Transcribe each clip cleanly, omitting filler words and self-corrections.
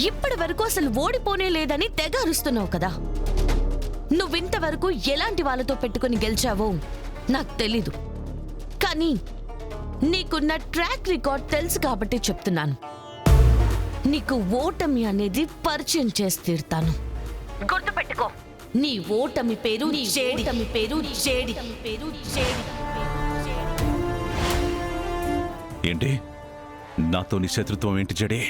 ఇప్పటి వరకు అసలు ఓడిపోనే లేదని తెగ అరుస్తున్నావు కదా. నువ్వింతవరకు ఎలాంటి వాళ్ళతో పెట్టుకుని గెలిచావో నాకు తెలీదు. కానీ నీకున్న ట్రాక్ రికార్డ్ తెలుసు కాబట్టి చెప్తున్నాను. నీకు ఓటమి అనేది పరిచయం చేసి తీరుతాను. గుర్తుపెట్టుకో, నీ ఓటమి పేరు చేడి. ఏంటి నాతో నీ శత్రుత్వం ఏంటి జడే?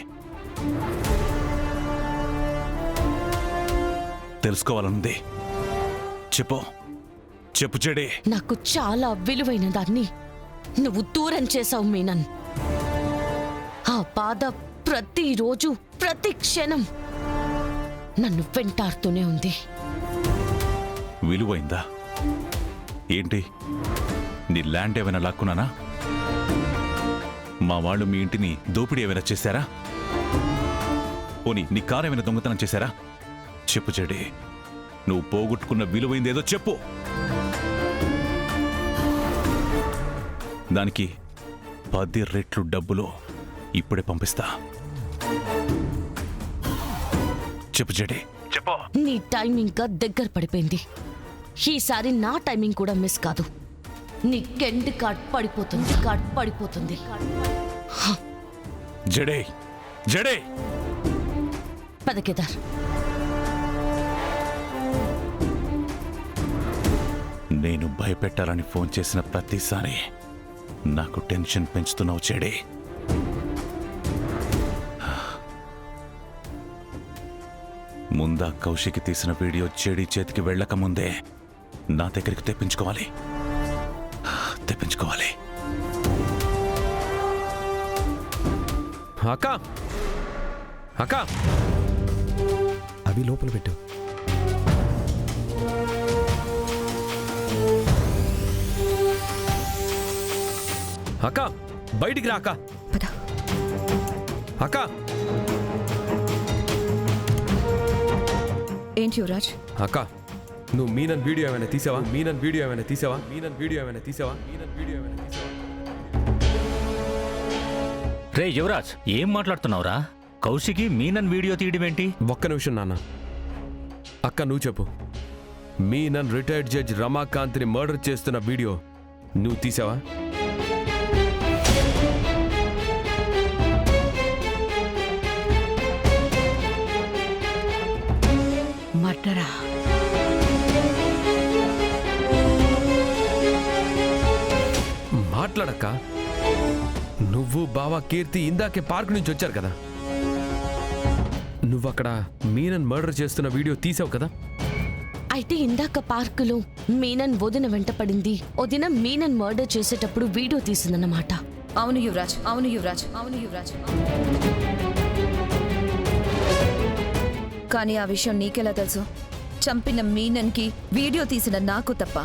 తెలుసుకోవాలనుంది. చెప్పు జడే. నాకు చాలా విలువైన దాన్ని నువ్వు దూరం చేసావు మీనన్. ఆ బాధ ప్రతిరోజు ప్రతి క్షణం నన్ను వెంటాడుతూనే ఉంది. విలువైందా? ఏంటి నీ ల్యాండ్ ఏమైనా లాక్కున్నానా? మా వాళ్ళు మీ ఇంటిని దోపిడీ ఏమైనా చేశారా? పోనీ నీ కారు ఏమైనా దొంగతనం చేశారా? చెప్పు చెడే, నువ్వు పోగొట్టుకున్న విలువైందేదో చెప్పు. దానికి 10 రెట్లు డబ్బులు ఇప్పుడే పంపిస్తా. చెప్పు చెడే, చెప్పు. నీ టైం ఇంకా దగ్గర పడిపోయింది. ఈసారి నా టైమింగ్ కూడా మిస్ కాదు. నీ కెండ్ కార్డ్ పడిపోతుంది. జడే జడే. పద కేదార్. నేను భయపెట్టాలని ఫోన్ చేసిన ప్రతిసారి నాకు టెన్షన్ పెంచుతున్నావు చెడే. ముందా కౌశికి తీసిన వీడియో చెడి చేతికి వెళ్ళకముందే నా దగ్గరికి తెప్పించుకోవాలి. అక్క అవి లోపల పెట్టు. అక్క బయటికి రా అక్క. అక్క ఏంటి యువరాజ్? అక్క నువ్వు మీనన్ వీడియో ఏమైనా తీసావా? రే యువరాజ్, ఏం మాట్లాడుతున్నావురా? కౌశికి మీనన్ వీడియో తీయడమేంటి? ఒక్క నిమిషం నాన్న. అక్క నువ్వు చెప్పు, మీనన్ రిటైర్డ్ జడ్జ్ రమాకాంత్ని మర్డర్ చేస్తున్న వీడియో నువ్వు తీసావా? మర్డరా? మాట్లాడక్క. నువ్వు బావా కీర్తి ఇందాకే పార్క్ నుంచి వచ్చారు కదా. నువ్వక్కడ మీనన్ మర్డర్ చేస్తున్న వీడియో తీసావు కదా. అయితే ఇందాక పార్కులో మీనన్ వదిన వెంట పడింది. వదిన మీనన్ మర్డర్ చేసేటప్పుడు వీడియో తీసిందన్నమాట. అవును యువరాజ్. కానీ ఆ విషయం నీకెలా తెలుసు? చంపిన మీనన్కి వీడియో తీసిన నాకు తప్ప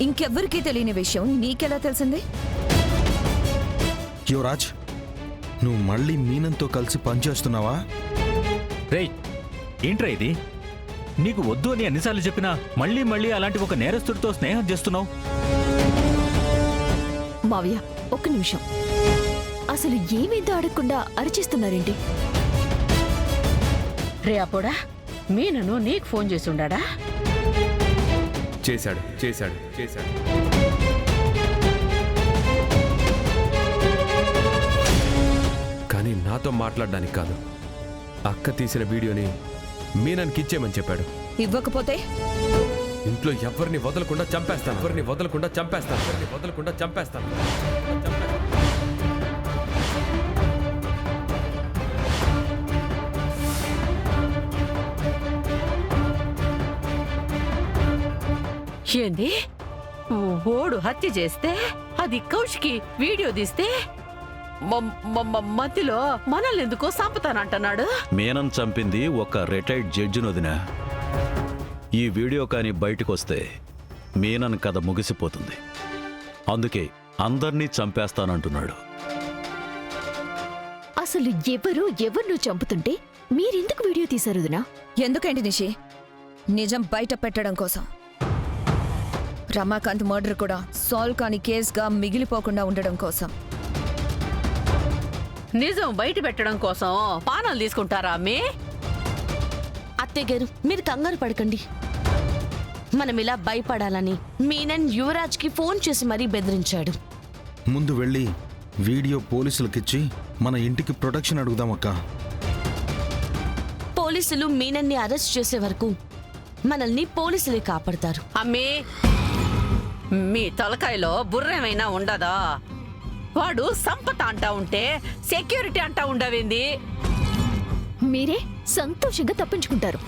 ఇంకెవ్వరికీ తెలియని విషయం నీకెలా తెలిసింది? యువరాజ్, నువ్వు మళ్ళీ మీనంతో కలిసి పనిచేస్తున్నావా? రేయ్, ఏంట్రా ఇది? నీకు వద్దు అని ఎన్నిసార్లు చెప్పినా మళ్ళీ అలాంటి ఒక నేరస్తుడితో స్నేహం చేస్తున్నావు. మావయ్య, ఒక్క నిమిషం. అసలు ఏమేందో అడగకుండా అరిచేస్తున్నారేంటి? రే అప్పుడా, మీనను నీకు ఫోన్ చేసి ఉండా? చేశాడు. కానీ నాతో మాట్లాడడానికి కాదు. అక్క తీసిన వీడియోని మీనన్కి ఇచ్చేయమని చెప్పాడు. ఇవ్వకపోతే ఇంట్లో ఎవరిని వదలకుండా చంపేస్తాను. ఏంది? ఓడు హత్య చేస్తే అది కౌశికి వీడియో తీస్తే మధ్యలో మనల్ని ఎందుకో సంపుతానంటున్నాడు. మీనన్ చంపింది ఒక రిటైర్డ్ జడ్జిని వదినా. ఈ వీడియో కానీ బయటకొస్తే మీనన్ కథ ముగిసిపోతుంది. అందుకే అందర్నీ చంపేస్తానంటున్నాడు. అసలు ఎవరు చంపుతుంటే మీరెందుకు వీడియో తీశారు వదినా? ఎందుకేంటి నిషి? నిజం బయట పెట్టడం కోసం. రమాకాంత్ మర్డర్ కూడా సాల్వ్ కాని కేసుగా మిగిలిపోకుండా ఉండడం కోసం. నిజం బయట పెట్టడం కోసం పానాలు తీసుకుంటారా అమ్మి? అత్తయ్య గారు మీరు కంగారు పడకండి. మనం ఇలా భయపడాలని మీనన్ యువరాజ్కి ఫోన్ చేసి మరీ బెదిరించాడు. ముందు వెళ్ళి వీడియో పోలీసులకిచ్చి మన ఇంటికి ప్రొటెక్షన్ అడుగుదామక్క. పోలీసులు మీనన్ని అరెస్ట్ చేసే వరకు మనల్ని పోలీసులే కాపాడతారు. అమ్మే, మీ తలకాయలో బుర్రేమైనా ఉండదా? వాడు సంపత అంటా ఉంటే సెక్యూరిటీ అంటా ఉండవింది. మీరే సంతోషంగా తప్పించుకుంటారు.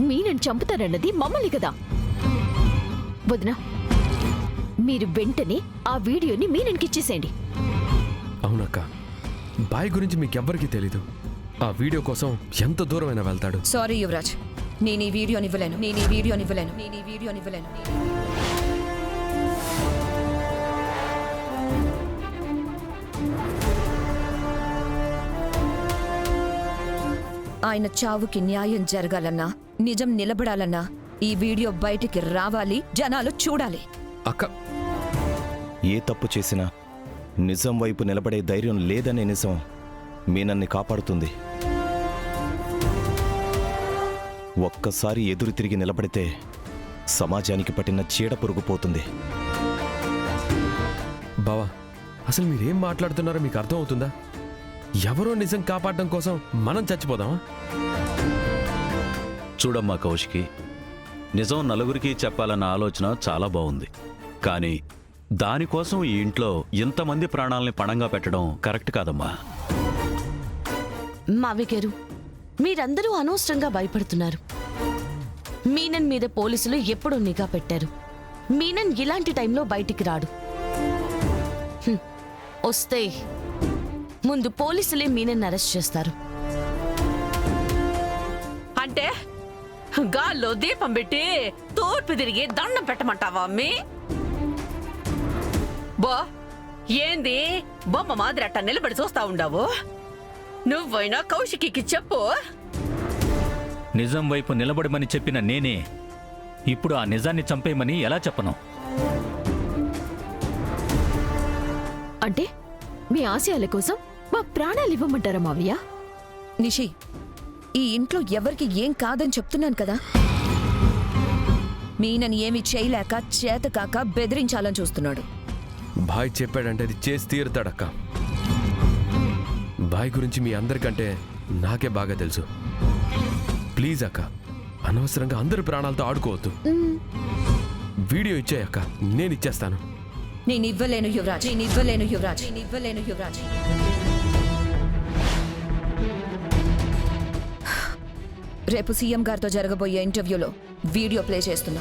మీనని చంపుతారన్నది మమ్మల్ని కదా. వదినా, మీరు వెంటనే ఆ వీడియోని మీనన్కి ఇచ్చేసేయండి. అవునక్క, బాయ్ గురించి మీకెవ్వరికీ తెలీదు. ఆ వీడియో కోసం ఎంత దూరమైనా వెళ్తాడు. సారీ యువరాజ్, నేను ఈ వీడియోని ఇవ్వలేను. ఆయన చావుకి న్యాయం జరగాలన్నా, నిజం నిలబడాలన్నా ఈ వీడియో బయటికి రావాలి, జనాలు చూడాలి. అక్క, ఏ తప్పు చేసినా నిజం వైపు నిలబడే ధైర్యం లేదనే నిజం మీనన్ని కాపాడుతుంది. ఒక్కసారి ఎదురు తిరిగి నిలబడితే సమాజానికి పట్టిన చీడ పురుగుపోతుంది. బావా, అసలు మీరేం మాట్లాడుతున్నారో మీకు అర్థం అవుతుందా? ఎవరో నిజం కాపాడడం కోసం మనం చచ్చిపోదామా? చూడమ్మా కౌశికి, నిజం నలుగురికి చెప్పాలన్న ఆలోచన చాలా బాగుంది. కానీ దానికోసం ఈ ఇంట్లో ఇంతమంది ప్రాణాలని పణంగా పెట్టడం కరెక్ట్ కాదమ్మా. మావి గారు, మీరందరూ అనవసరంగా భయపడుతున్నారు. మీనన్ మీద పోలీసులు ఎప్పుడూ నిఘా పెట్టారు. మీనన్ ఇలాంటి టైంలో బయటికి రాడు. వస్తే ముందు పోలీసులే మీనన్ అరెస్ట్ చేస్తారు. అంటే గాల్లో దీపం పెట్టి తూర్పు తిరిగి దండం పెట్టమంటావా అమ్మి? బో, ఏంది బొమ్మ మాదిరి అట్ట నిలబడి చూస్తా ఉండావు? నువ్వైనా కౌశికి చెప్పు. నిజం వైపు నిలబడమని చెప్పిన నేనే ఇప్పుడు ఆ నిజాన్ని చంపేయమని ఎలా చెప్పను? అంటే మీ ఆశయాల కోసం మా ప్రాణాలు ఇవ్వమంటారా మావయ్య? నిషి, ఈ ఇంట్లో ఎవరికి ఏం కాదని చెప్తున్నాను కదా. మీనని ఏమీ చేయలేక చేతకాక బెదిరించాలని చూస్తున్నాడు. బాయ్ చెప్పాడంటే అది చేసి తీరుతాడక్క. బాయ్ గురించి మీ అందరికంటే నాకే బాగా తెలుసు. ప్లీజ్ అక్క, అనవసరంగా అందరి ప్రాణాలతో ఆడుకోవద్దు. వీడియో ఇచ్చేయక్క, నేను ఇచ్చేస్తాను. నేను ఇవ్వలేను యువరాజ్. రేపు సీఎం గారితో జరగబోయే ఇంటర్వ్యూలో వీడియో ప్లే చేస్తున్నా.